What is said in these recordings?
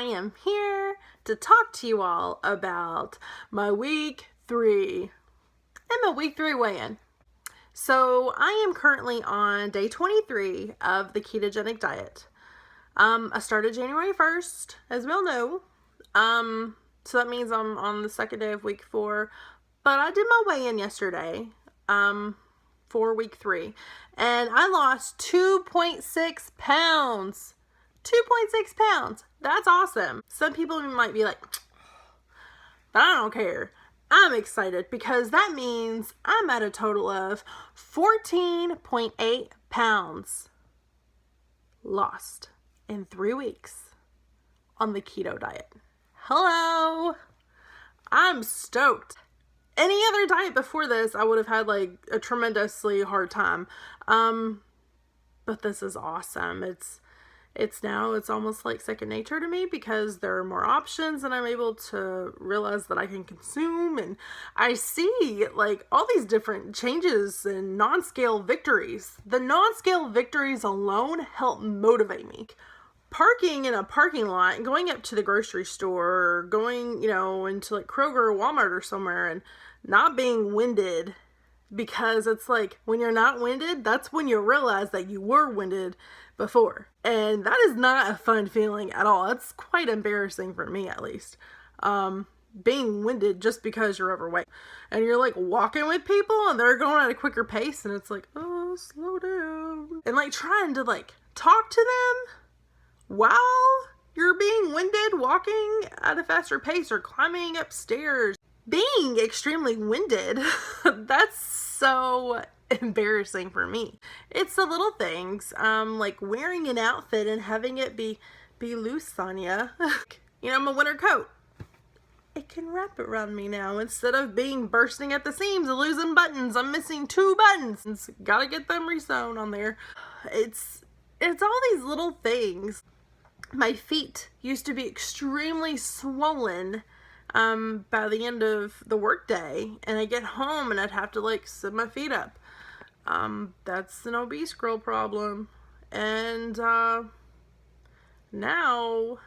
am here to talk to you all about my week 3 and my week 3 weigh-in. So I am currently on day 23 of the ketogenic diet. I started January 1st, as we all know. So that means I'm on the second day of week 4, but I did my weigh-in yesterday, for week 3, and I lost 2.6 pounds. 2.6 pounds. That's awesome. Some people might be like, but I don't care. I'm excited because that means I'm at a total of 14.8 pounds lost in 3 weeks on the keto diet. Hello. I'm stoked. Any other diet before this, I would have had like a tremendously hard time. But this is awesome. It's almost like second nature to me because there are more options and I'm able to realize that I can consume, and I see like all these different changes and non-scale victories. The non-scale victories alone help motivate me. Parking in a parking lot, going up to the grocery store, or going, into like Kroger or Walmart or somewhere and not being winded, because it's like when you're not winded, that's when you realize that you were winded before. And that is not a fun feeling at all. It's quite embarrassing for me, at least. Being winded just because you're overweight. And you're like walking with people and they're going at a quicker pace and it's like, oh, slow down. And like trying to like talk to them while you're being winded, walking at a faster pace or climbing upstairs. Being extremely winded, that's so embarrassing for me. It's the little things, like wearing an outfit and having it be loose on you. My winter coat. It can wrap around me now instead of being bursting at the seams and losing buttons. I'm missing 2 buttons. Gotta get them resewn on there. It's all these little things. My feet used to be extremely swollen by the end of the workday, and I get home and I'd have to like sit my feet up. That's an obese girl problem. And now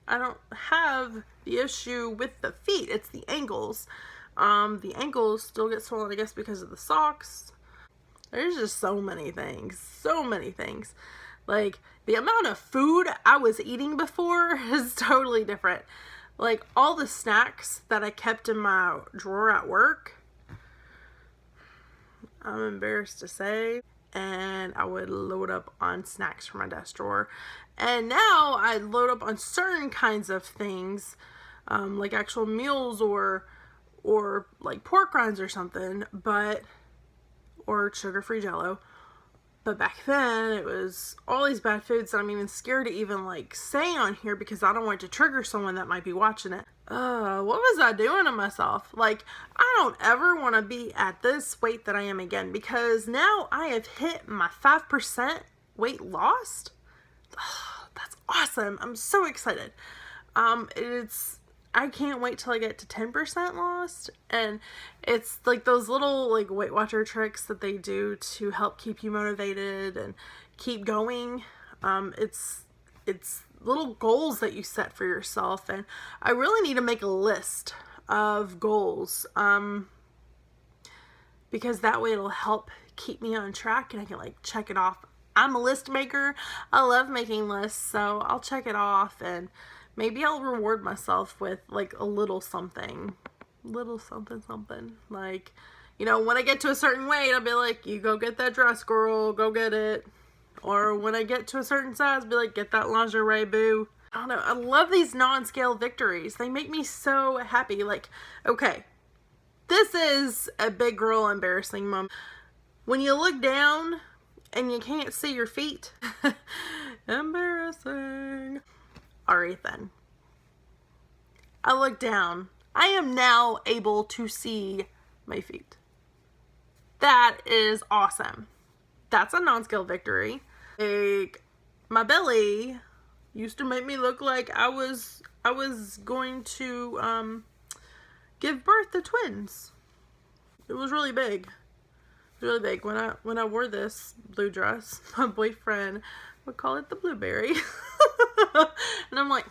I don't have the issue with the feet, it's the ankles. The ankles still get swollen, I guess, because of the socks. There's just so many things. Like, the amount of food I was eating before is totally different. Like, all the snacks that I kept in my drawer at work, I'm embarrassed to say, and I would load up on snacks from my desk drawer. And now I load up on certain kinds of things, like actual meals or like pork rinds or something, or sugar-free Jell-O. But back then, it was all these bad foods that I'm even scared to even like say on here because I don't want to trigger someone that might be watching it. What was I doing to myself? Like, I don't ever want to be at this weight that I am again, because now I have hit my 5% weight lost. That's awesome. I'm so excited. I can't wait till I get to 10% lost, and it's like those little like Weight Watcher tricks that they do to help keep you motivated and keep going. It's little goals that you set for yourself, and I really need to make a list of goals, because that way it'll help keep me on track and I can like check it off. I'm a list maker. I love making lists, so I'll check it off, and maybe I'll reward myself with like a little something. Like, when I get to a certain weight, I'll be like, you go get that dress, girl, go get it. Or when I get to a certain size, I'll be like, get that lingerie, boo. I don't know. I love these non-scale victories. They make me so happy. Like, okay, this is a big girl embarrassing moment. When you look down and you can't see your feet. Embarrassing. Alright then. I look down. I am now able to see my feet. That is awesome. That's a non-scale victory. Like, my belly used to make me look like I was going to give birth to twins. It was really big. Really big. When I wore this blue dress, my boyfriend would call it the blueberry. And I'm like,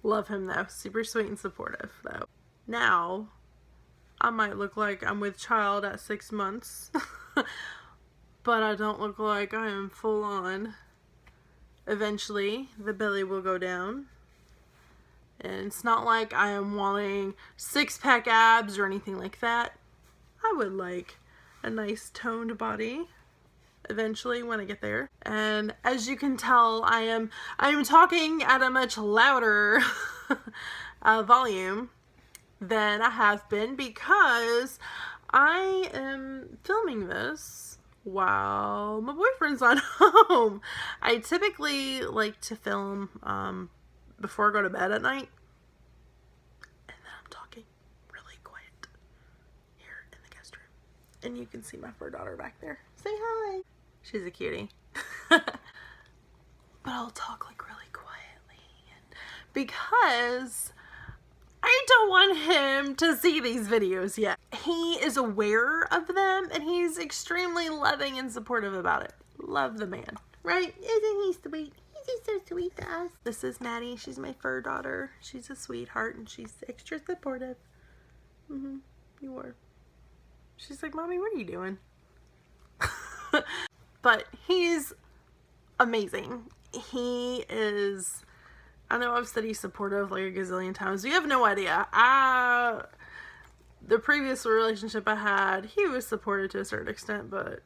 Love him though. Super sweet and supportive though. Now, I might look like I'm with child at 6 months, but I don't look like I am full on. Eventually, the belly will go down. And it's not like I am wanting 6-pack abs or anything like that. I would like a nice toned body eventually when I get there. And as you can tell, I am talking at a much louder volume than I have been because I am filming this while my boyfriend's not home. I typically like to film before I go to bed at night. And then I'm talking really quiet here in the guest room. And you can see my fur daughter back there. Say hi. She's a cutie. But I'll talk like really quietly because I don't want him to see these videos yet. He is aware of them and he's extremely loving and supportive about it. Love the man, right? Isn't he sweet? He's so sweet to us. This is Maddie. She's my fur daughter. She's a sweetheart and she's extra supportive. You are. She's like, Mommy, what are you doing? But he's amazing. He is, I know I've said he's supportive like a gazillion times. You have no idea. The previous relationship I had, he was supportive to a certain extent, but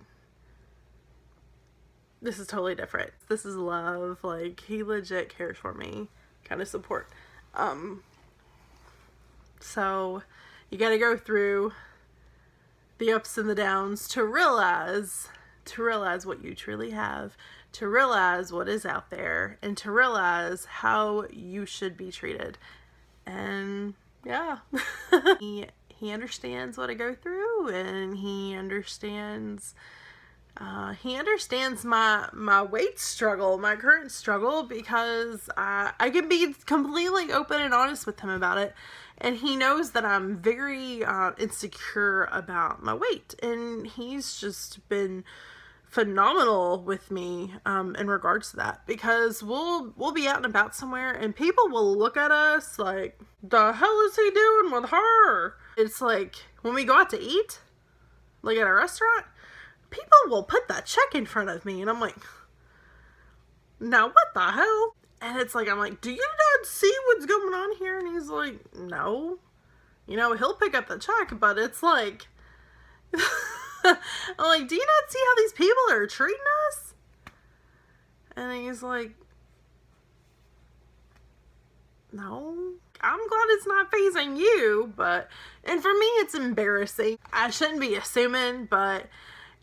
this is totally different. This is love. Like, he legit cares for me. Kind of support. So you gotta go through the ups and the downs to realize what you truly have, to realize what is out there, and to realize how you should be treated. And yeah, he understands what I go through, and he understands my weight struggle, my current struggle, because I can be completely open and honest with him about it. And he knows that I'm very insecure about my weight. And he's just been phenomenal with me in regards to that. Because we'll be out and about somewhere and people will look at us like, the hell is he doing with her? It's like when we go out to eat, like at a restaurant, people will put that check in front of me and I'm like, now what the hell? And it's like, I'm like, do you not see what's going on here? And he's like, no. You know, he'll pick up the check, but it's like, I'm like, do you not see how these people are treating us? And he's like, no. I'm glad it's not phasing you, but, and for me, it's embarrassing. I shouldn't be assuming, but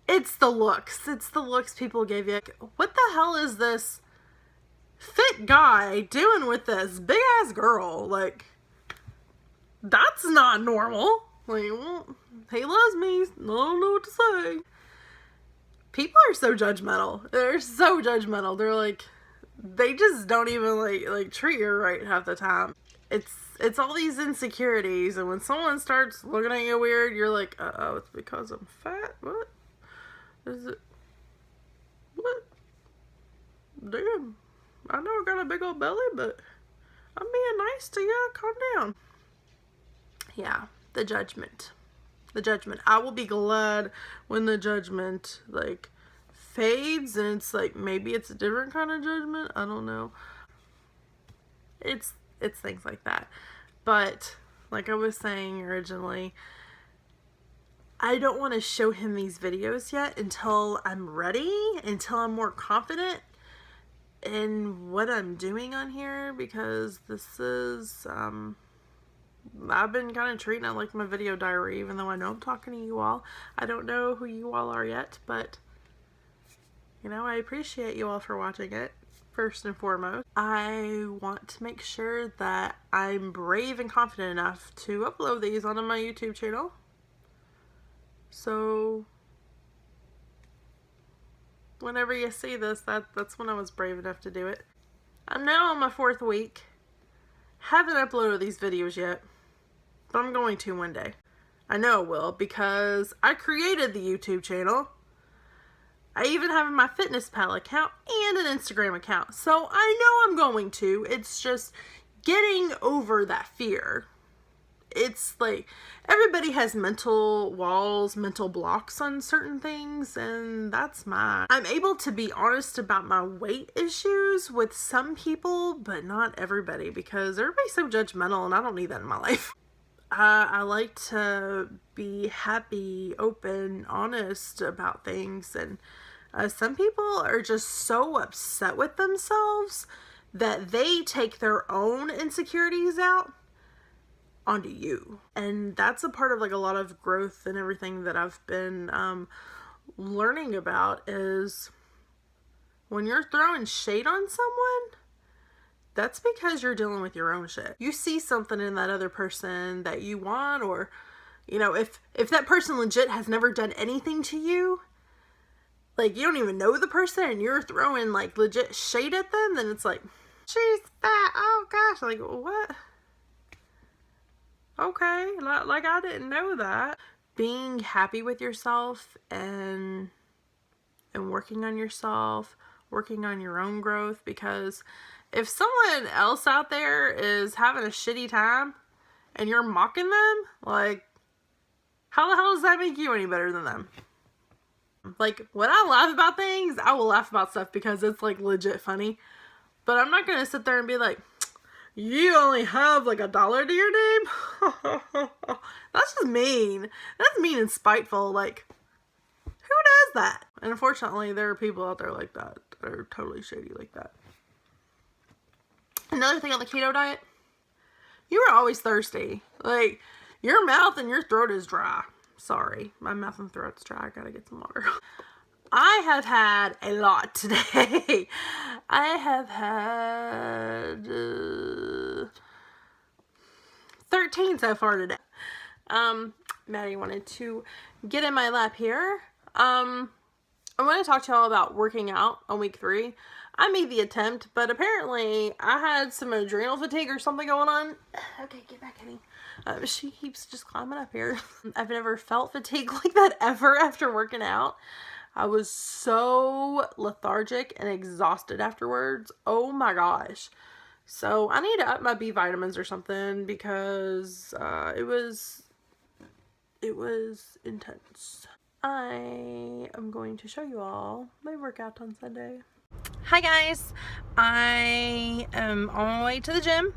it's the looks. It's the looks people give you. Like, what the hell is this fit guy doing with this big ass girl? Like, that's not normal. Like, well, he loves me. I don't know what to say. People are so judgmental. They're so judgmental. They're like, they just don't even like treat you right half the time. It's all these insecurities, and when someone starts looking at you weird, you're like, uh-oh, it's because I'm fat? What? Is it? What? Damn. I know I got a big old belly, but I'm being nice to you. Calm down. Yeah, the judgment. The judgment. I will be glad when the judgment, like, fades, and it's like, maybe it's a different kind of judgment. I don't know. It's things like that. But, like I was saying originally, I don't want to show him these videos yet until I'm ready, until I'm more confident in what I'm doing on here, because this is, I've been kind of treating it like my video diary, even though I know I'm talking to you all. I don't know who you all are yet, but, you know, I appreciate you all for watching it. First and foremost, I want to make sure that I'm brave and confident enough to upload these onto my YouTube channel. So, whenever you see this, that's when I was brave enough to do it. I'm now on my 4th week. Haven't uploaded these videos yet, but I'm going to one day. I know I will, because I created the YouTube channel. I even have my MyFitnessPal account and an Instagram account. So I know I'm going to. It's just, getting over that fear. It's like everybody has mental walls, mental blocks on certain things, and that's mine. I'm able to be honest about my weight issues with some people, but not everybody, because everybody's so judgmental and I don't need that in my life. I like to be happy, open, honest about things, and some people are just so upset with themselves that they take their own insecurities out onto you. And that's a part of like a lot of growth and everything that I've been learning about, is when you're throwing shade on someone, that's because you're dealing with your own shit. You see something in that other person that you want, or, you know, if that person legit has never done anything to you, like you don't even know the person and you're throwing like legit shade at them, then it's like, she's fat, oh gosh, like what? Okay, like I didn't know that. Being happy with yourself and working on yourself, working on your own growth, because if someone else out there is having a shitty time and you're mocking them, like, how the hell does that make you any better than them? Like, when I laugh about things, I will laugh about stuff because it's like legit funny, but I'm not gonna sit there and be like, you only have like $1 to your name? That's just mean. That's mean and spiteful. Like, who does that? And unfortunately, there are people out there like that are totally shady like that. Another thing on the keto diet, you are always thirsty. Like, your mouth and your throat is dry. Sorry, my mouth and throat's dry. I gotta get some water. I have had a lot today. I have had 13 so far today. Maddie wanted to get in my lap here. I want to talk to y'all about working out on week 3. I made the attempt, but apparently I had some adrenal fatigue or something going on. Okay, get back, honey. She keeps just climbing up here. I've never felt fatigue like that ever after working out. I was so lethargic and exhausted afterwards. Oh my gosh. So I need to up my B vitamins or something, because it was intense. I am going to show you all my workout on Sunday. Hi guys, I am on my way to the gym.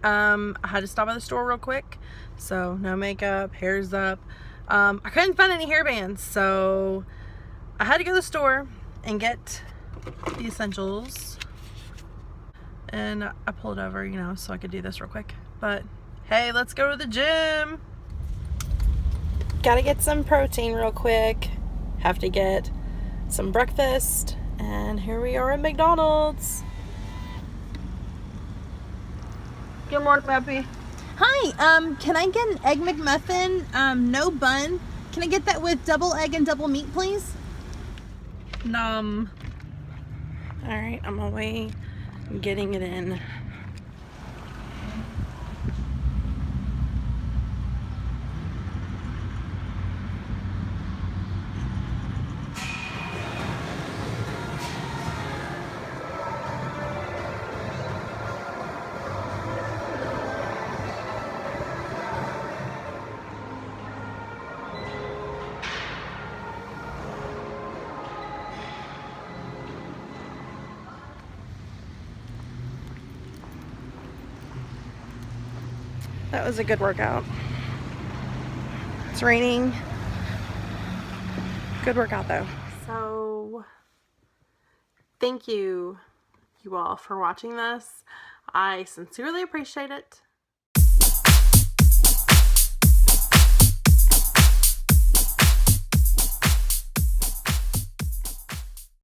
I had to stop by the store real quick, so no makeup, hair's up. I couldn't find any hairbands, so I had to go to the store and get the essentials. And I pulled over, you know, so I could do this real quick. But hey, let's go to the gym. Gotta get some protein real quick. Have to get some breakfast. And here we are at McDonald's. Good morning, Peppy. Hi, can I get an Egg McMuffin, no bun? Can I get that with double egg and double meat, please? Alright, I'm on my way. I'm getting it in. That was a good workout. It's raining. Good workout though. So, thank you all for watching this. I sincerely appreciate it.